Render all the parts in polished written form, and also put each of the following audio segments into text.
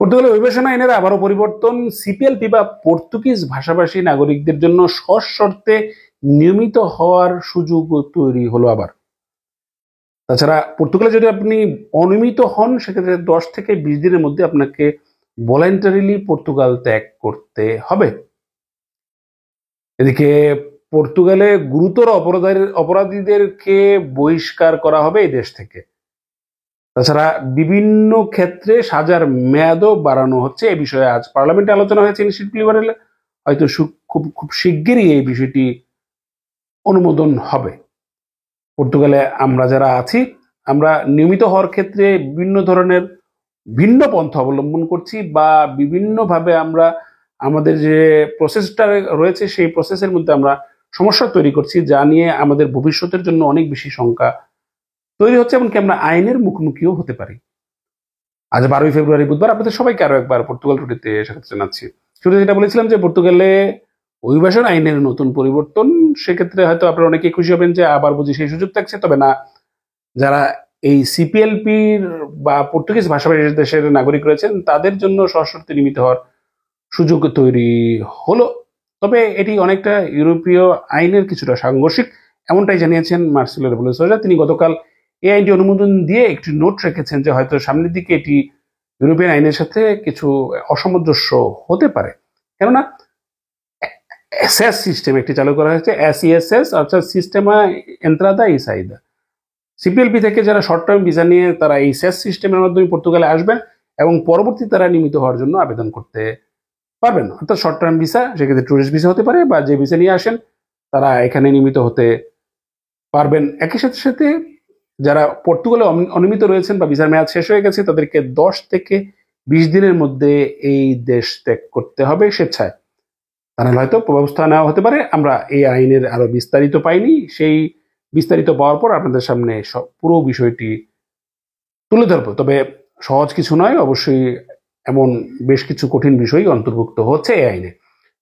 পর্তুগালের অভিবাসন আইনের আবারও পরিবর্তন। সিপিএলপি বা পর্তুগিজ ভাষাভাষী নাগরিকদের জন্য সশর্তে নিয়মিত হওয়ার সুযোগ তৈরি হলো আবার। তাছাড়া পর্তুগালে যদি আপনি অনিয়মিত হন সেক্ষেত্রে 10 থেকে 20 দিনের মধ্যে আপনাকে ভলান্টারিলি পর্তুগাল ত্যাগ করতে হবে। এদিকে পর্তুগালে গুরুতর অপরাধীদেরকে বহিষ্কার করা হবে এই দেশ থেকে। তাছাড়া বিভিন্ন ক্ষেত্রে সাজার মেয়াদও বাড়ানো হচ্ছে। এই বিষয়ে আজ পার্লামেন্টে আলোচনা হয়েছে ইনিশিয়েটিভ লিবারেল। হয়তো খুব শিগগিরই এই বিষয়টি অনুমোদন হবে। পর্তুগালে আমরা যারা আছি আমরা নিয়মিত হওয়ার ক্ষেত্রে বিভিন্ন ধরনের ভিন্ন পন্থা অবলম্বন করছি বা বিভিন্নভাবে আমরা আমাদের যে প্রসেসটা রয়েছে সেই প্রসেসের মধ্যে আমরা সমস্যা তৈরি করছি, যা নিয়ে আমাদের ভবিষ্যতের জন্য অনেক বেশি শঙ্কা তৈরি হচ্ছে, এমনকি আমরা আইনের মুখোমুখিও হতে পারি। আজ 12 ফেব্রুয়ারি বুধবার আপনাদের সবাইকে আরো একবার পর্তুগাল টুডেতে স্বাগত জানাচ্ছি। শুরুতে যেটা বলেছিলাম যে পর্তুগালে অভিবাসন আইনের নতুন পরিবর্তন, সেক্ষেত্রে হয়তো আপনারা অনেকেই খুশি হবেন যে আবার বুঝি সেই সুযোগ থাকছে। তবে না, যারা এই সিপিএলপির বা পর্তুগিজ ভাষাভাষী দেশের নাগরিক রয়েছেন তাদের জন্য সশর্তে নিয়মিত হওয়ার সুযোগ তৈরি হলো। তবে এটি অনেকটা ইউরোপীয় আইনের কিছুটা সাংঘর্ষিক, এমনটাই জানিয়েছেন মার্সেলো রেবোলো সোজা। তিনি গতকাল এই আইনটি অনুমোদন দিয়ে একটি নোট রেখেছেন যে হয়তো সামনের দিকে এটি ইউরোপিয়ান আইনের সাথে কিছু অসামঞ্জস্য হতে পারে। কেননা এসএস সিস্টেম একটি চালু করা হয়েছে, এসইএসএস অর্থাৎ সিস্টেমা এন্ট্রাদা ই সাইদা। সিপিএলপি থেকে যারা শর্ট টার্ম ভিসা নিয়ে তারা এই সেস সিস্টেমের মাধ্যমে পর্তুগালে আসবেন এবং পরবর্তী তারা নিয়মিত হওয়ার জন্য আবেদন করতে পারবেন। অর্থাৎ শর্ট টার্ম ভিসা, সেক্ষেত্রে টুরিস্ট ভিসা হতে পারে বা যে ভিসা নিয়ে আসেন তারা এখানে নিয়মিত হতে পারবেন। একই সাথে সাথে যারা পর্তুগালে অনিয়মিত রয়েছেন বা ভিসার মেয়াদ শেষ হয়ে গেছে তাদেরকে 10 থেকে 20 দিনের মধ্যে এই দেশ ত্যাগ করতে হবে স্বেচ্ছায়। তা নাহলে হয়তো ব্যবস্থা নেওয়া হতে পারে। আমরা এই আইনের আরো বিস্তারিত পাইনি, সেই বিস্তারিত পাওয়ার পর আপনাদের সামনে পুরো বিষয়টি তুলে ধরবো। তবে সহজ কিছু নয়, অবশ্যই এমন বেশ কিছু কঠিন বিষয় অন্তর্ভুক্ত হচ্ছে এই আইনে।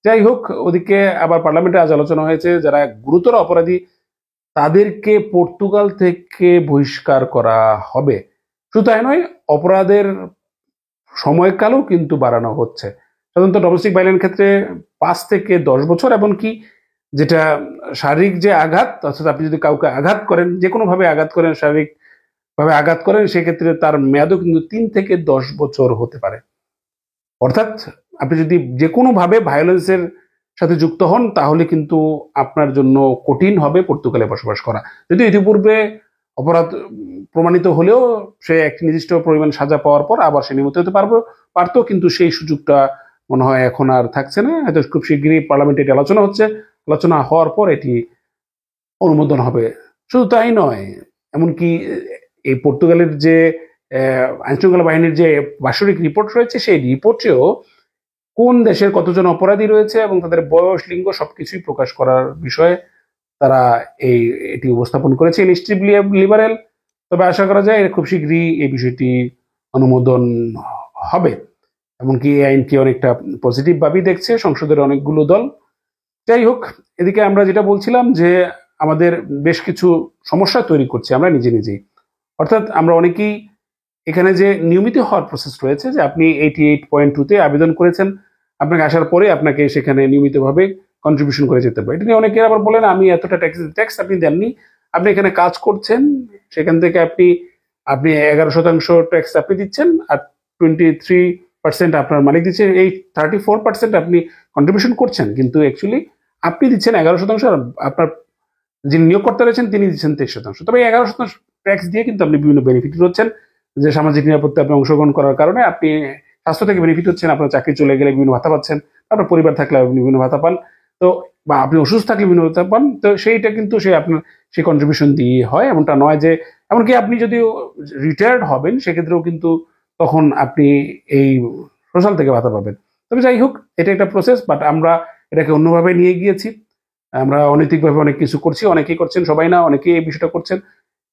যাই হোক, ওদিকে আবার পার্লামেন্টে আজ আলোচনা হয়েছে যারা গুরুতর অপরাধী তাদেরকে পর্তুগাল থেকে বহিষ্কার করা হবে। শুধু তাই নয়, অপরাধের সময়কালও কিন্তু বাড়ানো হচ্ছে। সাধারণত ডোমেস্টিক ভায়োলেন্সের ক্ষেত্রে 5 থেকে 10 বছর, এমনকি যেটা শারীরিক যে আঘাত, অর্থাৎ আপনি যদি কাউকে আঘাত করেন, যে কোনো ভাবে আঘাত করেন, শারীরিক ভাবে আঘাত করেন, সেক্ষেত্রে তার মেয়াদও কিন্তু 3 থেকে 10 বছর হতে পারে। অর্থাৎ আপনি যদি যে কোনো ভাবে ভায়োলেন্সের সাথে যুক্ত হন তাহলে কিন্তু আপনার জন্য কঠিন হবে পর্তুগালে বসবাস করা। যদি ইতিপূর্বে অপরাধ প্রমাণিত হলেও সে একটি নির্দিষ্ট পরিমাণ সাজা পাওয়ার পর আবার সে নিয়মিত হতে পারতো, কিন্তু সেই সুযোগটা মনে হয় এখন আর থাকছে না। হয়তো খুব শীঘ্রই পার্লামেন্টে এটি আলোচনা হচ্ছে, আলোচনা হওয়ার পর এটি অনুমোদন হবে। শুধু তাই নয়, এমনকি এই পর্তুগালের যে আইনশৃঙ্খলা বাহিনীর যে বাৎসরিক রিপোর্ট রয়েছে সেই রিপোর্টেও কোন দেশের কতজন অপরাধী রয়েছে এবং তাদের বয়স, লিঙ্গ সবকিছুই প্রকাশ করার বিষয়ে তারা এটি উপস্থাপন করেছে ইনিশিয়েটিভ লিবারেল। তবে আশা করা যায় খুব শীঘ্রই এই বিষয়টি অনুমোদন হবে। এমনকি এই আইনটি অনেকটা পজিটিভ ভাবেই দেখছে সংসদের অনেকগুলো দল। যাই হোক, এদিকে আমরা যেটা বলছিলাম যে আমাদের বেশ কিছু সমস্যা তৈরি করছে আমরা নিজেই। অর্থাৎ আমরা অনেকেই এখানে যে নিয়মিত হওয়ার প্রসেস রয়েছে, যে আপনি 88.2-তে আবেদন করেছেন, আপনাকে আসার পরে আপনাকে সেখানে নিয়মিতভাবে কন্ট্রিবিউশন করে যেতে হবে। এটা নিয়ে অনেকে আবার বলেন আমি এতটা ট্যাক্স আপনি দেননি, আপনি এখানে কাজ করছেন, সেখান থেকে আপনি 11% ট্যাক্স আপনি দিচ্ছেন আর 23% আপনার মালিক দিচ্ছে, এই 34% আপনি কন্ট্রিবিউশন করছেন, কিন্তু অ্যাকচুয়ালি আপনি দিচ্ছেন 11%, আর আপনার যিনি নিয়োগকর্তা রয়েছেন তিনি দিচ্ছেন 23%। তবে 11% ট্যাক্স দিয়ে কিন্তু আপনি বিভিন্ন বেনিফিট হচ্ছেন, যে সামাজিক নিরাপত্তা আপনি অংশগ্রহণ করার কারণে আপনি স্বাস্থ্য থেকে বেনিফিট হচ্ছেন, আপনার চাকরি চলে গেলে বিভিন্ন ভাতা পাচ্ছেন, আপনার পরিবার থাকলে আপনি বিভিন্ন ভাতা পান, তো বা আপনি অসুস্থ থাকলে বিভিন্ন ভাতা পান। তো সেইটা কিন্তু আপনার সেই কন্ট্রিবিউশন দিয়ে হয়, এমনটা নয় যে, এমনকি আপনি যদি রিটায়ার্ড হবেন সেক্ষেত্রেও কিন্তু তখন আপনি এই সোশ্যাল থেকে ভাতা পাবেন। তবে যাই হোক, এটা একটা প্রসেস, বাট আমরা এটাকে অন্যভাবে নিয়ে গিয়েছি। আমরা অনৈতিকভাবে অনেক কিছু করছি, অনেকেই করছেন, সবাই না, অনেকেই এই বিষয়টা করছেন।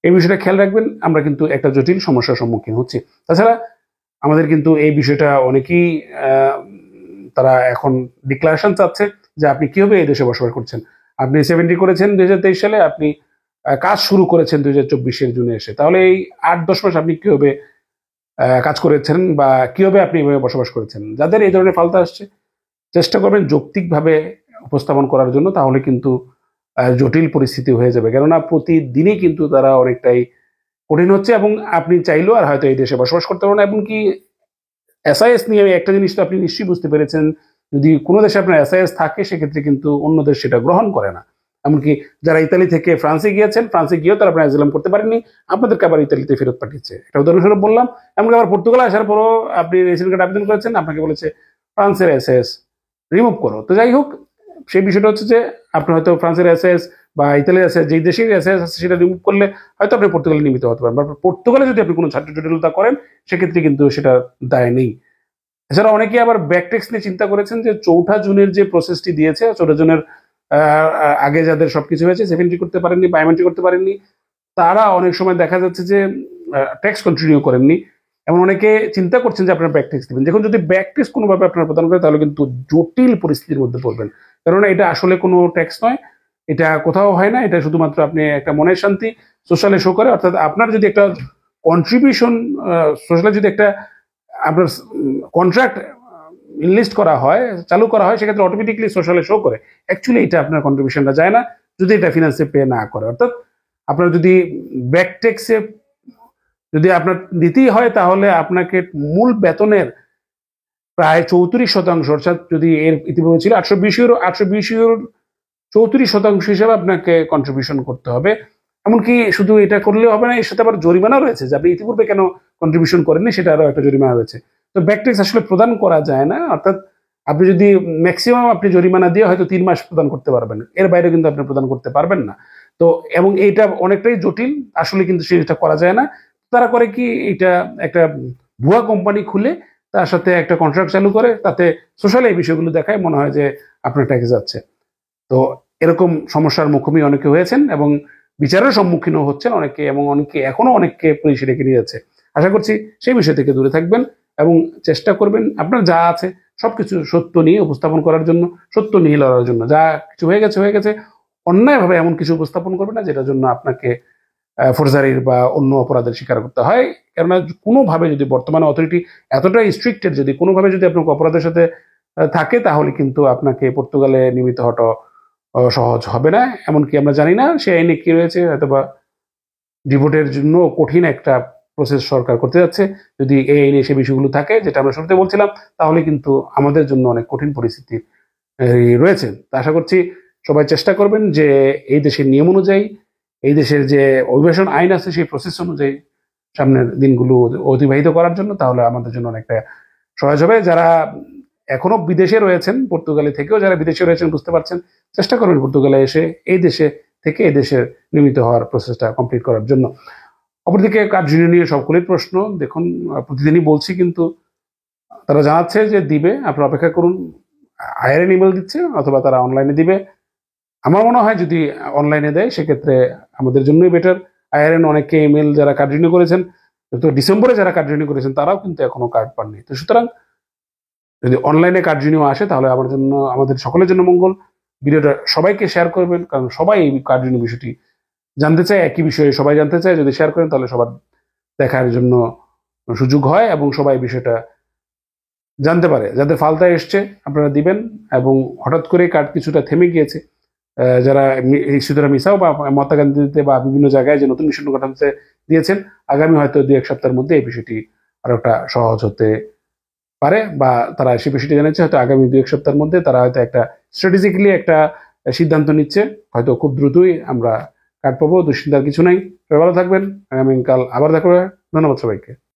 এই বিষয়টা খেয়াল রাখবেন, আমরা কিন্তু একটা জটিল সমস্যার সম্মুখীন হচ্ছি। তাছাড়া আমাদের কিন্তু এই বিষয়টা অনেকেই তারা এখন ডিক্লারেশন চাচ্ছে যে আপনি কিভাবে এই দেশে বসবাস করছেন। আপনি 70 করেছেন 2023 সালে, আপনি কাজ শুরু করেছেন 2024-এর জুনে এসে, তাহলে এই 8-10 মাস আপনি কিভাবে কাজ করেছেন বা কিভাবে আপনি এভাবে বসবাস করেছেন। যাদের এই ধরনের ফালতা আসছে, চেষ্টা করবেন যৌক্তিকভাবে উপস্থাপন করার জন্য, তাহলে কিন্তু জটিল পরিস্থিতি হয়ে যাবে। কেননা প্রতিদিনই কিন্তু তারা অনেকটাই কঠিন হচ্ছে, এবং আপনি চাইলেও আর হয়তো এই দেশে বসবাস করতে পারবেন না। এমনকি এসআইএস নিয়ে একটা জিনিস তো আপনি নিশ্চয়ই বুঝতে পেরেছেন, যদি কোনো দেশে আপনার এসআইএস থাকে সেক্ষেত্রে কিন্তু অন্য দেশ সেটা গ্রহণ করে না। এমনকি যারা ইতালি থেকে ফ্রান্সে গিয়েছেন, ফ্রান্সে গিয়েও তারা আপনার অ্যাজিলাম করতে পারেননি, আপনাদেরকে আবার ইতালিতে ফেরত পাঠিয়েছে। একটা উদাহরণস্বরূপ বললাম। এমনকি আবার পর্তুগালে আসার পরও আপনি রেসিডেন্ট কার্ড আবেদন করেছেন, আপনাকে বলেছে ফ্রান্সের এসএস রিমুভ করো। তো যাই হোক, সেই বিষয়টা হচ্ছে যে আপনি হয়তো ফ্রান্সের এসএস বা ইতালির এসএস, যেই দেশের এসএস আছে সেটা রিমুভ করলে হয়তো আপনি পর্তুগালে নিয়মিত হতে পারেন, বা পর্তুগালে যদি আপনি কোনো ছাত্র জটিলতা করেন সেক্ষেত্রে কিন্তু সেটা দায় নেই। এছাড়া অনেকে আবার ব্যাকটেক্স নিয়ে চিন্তা করেছেন যে 4 জুনের যে প্রসেসটি দিয়েছে, 4 জুনের আগে যাদের সবকিছু হয়েছে, সেভেন্টি করতে পারেননি, বায়োমেট্রি করতে পারেননি, তারা অনেক সময় দেখা যাচ্ছে যে ট্যাক্স কন্টিনিউ করেননি। এমন অনেকে চিন্তা করছেন যে আপনার ব্যাক ট্যাক্স দিবেন। দেখুন, যদি ব্যাক ট্যাক্স কোনোভাবে আপনারা প্রদান করেন তাহলে কিন্তু জটিল পরিস্থিতির মধ্যে পড়বেন। কেননা এটা আসলে কোনো ট্যাক্স নয়, এটা কোথাও হয় না, এটা শুধুমাত্র আপনি একটা মনের শান্তি সোশ্যালে শো করে। অর্থাৎ আপনার যদি একটা কন্ট্রিবিউশন সোশ্যালে যদি একটা আপনার কন্ট্রাক্ট ইনলিস্ট করা হয়, চালু করা হয়, সেক্ষেত্রে অটোমেটিকলি সোশ্যালে শো করে। অ্যাকচুয়ালি এটা আপনার কন্ট্রিবিউশনটা যায় না যদি এটা ফিনান্সে পে না করে। অর্থাৎ আপনার যদি ব্যাক ট্যাক্সে যদি আপনার দিতেই হয়, তাহলে আপনাকে মূল বেতনের প্রায় 34%, অর্থাৎ যদি এর ইতিপূর্বে ছিল 820 ইউরো 34% হিসেবে আপনাকে কন্ট্রিবিউশন করতে হবে। এমনকি শুধু এটা করলেও হবে না, এর সাথে আবার জরিমানা রয়েছে যে আপনি ইতিপূর্বে কেন কন্ট্রিবিউশন করেননি, সেটা আরো একটা জরিমানা রয়েছে। তো ব্যাক ট্যাক্স আসলে প্রদান করা যায় না। অর্থাৎ আপনি যদি ম্যাক্সিমাম আপনি জরিমানা দিয়ে হয়তো 3 মাস প্রদান করতে পারবেন, এর বাইরে কিন্তু আপনি প্রদান করতে পারবেন না। তো এবং এইটা অনেকটাই জটিল, আসলে কিন্তু সেটা করা যায় না। তারা করে কি, এটা একটা ভুয়া কোম্পানি খুলে তার সাথে একটা কন্ট্রাক্ট চালু করে, তাতে সোশ্যালি এই বিষয়গুলো দেখায়, মনে হয় যে আপনার ট্যাক্স যাচ্ছে। তো এরকম সমস্যার মুখোমুখি অনেকে হয়েছেন এবং বিচারের সম্মুখীনও হচ্ছেন অনেকে, এবং অনেকে এখনো অনেককে পুলিশে ডেকে নিয়ে যাচ্ছে। আশা করছি সেই বিষয় থেকে দূরে থাকবেন এবং চেষ্টা করবেন আপনার যা আছে সবকিছু সত্য নিয়ে উপস্থাপন করার জন্য, সত্য নিয়ে লড়ার জন্য। যা কিছু হয়ে গেছে হয়ে গেছে, অন্যায়ভাবে এমন কিছু উপস্থাপন করবে না যেটার জন্য আপনাকে ফোর্জারির বা অন্য অপরাধের শিকার করতে হয়। কেননা কোনোভাবে যদি বর্তমানে অথরিটি এতটাই স্ট্রিক্টেড, যদি কোনোভাবে যদি আপনাকে অপরাধের সাথে থাকে, তাহলে কিন্তু আপনাকে পর্তুগালে নিয়মিত হওয়াটা সহজ হবে না। এমনকি আমরা জানি না সে আইনে কি রয়েছে, হয়তোবা ডিভোটের জন্য কঠিন একটা প্রসেস সরকার করতে যাচ্ছে। যদি এই আইনে সে বিষয়গুলো থাকে, যেটা আমরা শুরুতে বলছিলাম, তাহলে কিন্তু আমাদের জন্য অনেক কঠিন পরিস্থিতি রয়েছে। তা আশা করছি সবাই চেষ্টা করবেন যে এই দেশের নিয়ম অনুযায়ী, এই দেশের যে অভিবাসন আইন আছে সেই প্রসেস অনুযায়ী সামনের দিনগুলো অতিবাহিত করার জন্য, তাহলে আমাদের জন্য অনেকটা সহজ হবে। যারা এখনো বিদেশে রয়েছেন, পর্তুগালে থেকেও যারা বিদেশে রয়েছেন, বুঝতে পারছেন, চেষ্টা করবেন পর্তুগালে এসে এই দেশে থেকে এই দেশের নির্মিত হওয়ার প্রসেসটা কমপ্লিট করার জন্য। অপরদিকে কার্ড রিনিউ নিয়ে সবগুলোই প্রশ্ন, দেখুন প্রতিদিনই বলছি, কিন্তু তারা জানাচ্ছে যে দিবে, আপনারা অপেক্ষা করুন। আইআরএন ইমেল দিচ্ছে অথবা তারা অনলাইনে দিবে। আমার মনে হয় যদি অনলাইনে দেয় সেক্ষেত্রে আমাদের জন্যই বেটার। আইআরএন অনেকে ইমেল যারা কার্ড রিনিউ করেছেন, তো ডিসেম্বরে যারা কার্ড রিনিউ করেছেন তারাও কিন্তু এখনো কার্ড পাননি। তো সুতরাং যদি অনলাইনে কার্ড রিনিউ আসে তাহলে আমার জন্য, আমাদের সকলের জন্য মঙ্গল। ভিডিওটা সবাইকে শেয়ার করবেন, কারণ সবাই এই কার্ড রিনিউ বিষয়টি জানতে চায়, একই বিষয়ে সবাই জানতে চায়। যদি শেয়ার করেন তাহলে সবার দেখার জন্য সুযোগ হয় এবং সবাই বিষয়টা জানতে পারে। যাদের ফালতা এসছে আপনারা দিবেন, এবং হঠাৎ করে কার্ড কিছুটা থেমে গিয়েছে, যারা ইস্যুরা মিসাও বা মহাত্মা গান্ধীতে বা বিভিন্ন জায়গায় যে নতুন মিশন কাঠামোতে দিয়েছেন, আগামী হয়তো 2-1 সপ্তাহের মধ্যে এই বিষয়টি আরো একটা সহজ হতে পারে, বা তারা সেই বিষয়টি জানাচ্ছে হয়তো আগামী 2-1 সপ্তাহের মধ্যে তারা হয়তো একটা স্ট্র্যাটেজিক্যালি একটা সিদ্ধান্ত নিচ্ছে, হয়তো খুব দ্রুতই আমরা কার্ড পাবো। দুশ্চিন্তার কিছু নাই। সবাই ভালো থাকবেন, আগামীকাল আবার দেখা হবে। ধন্যবাদ সবাইকে।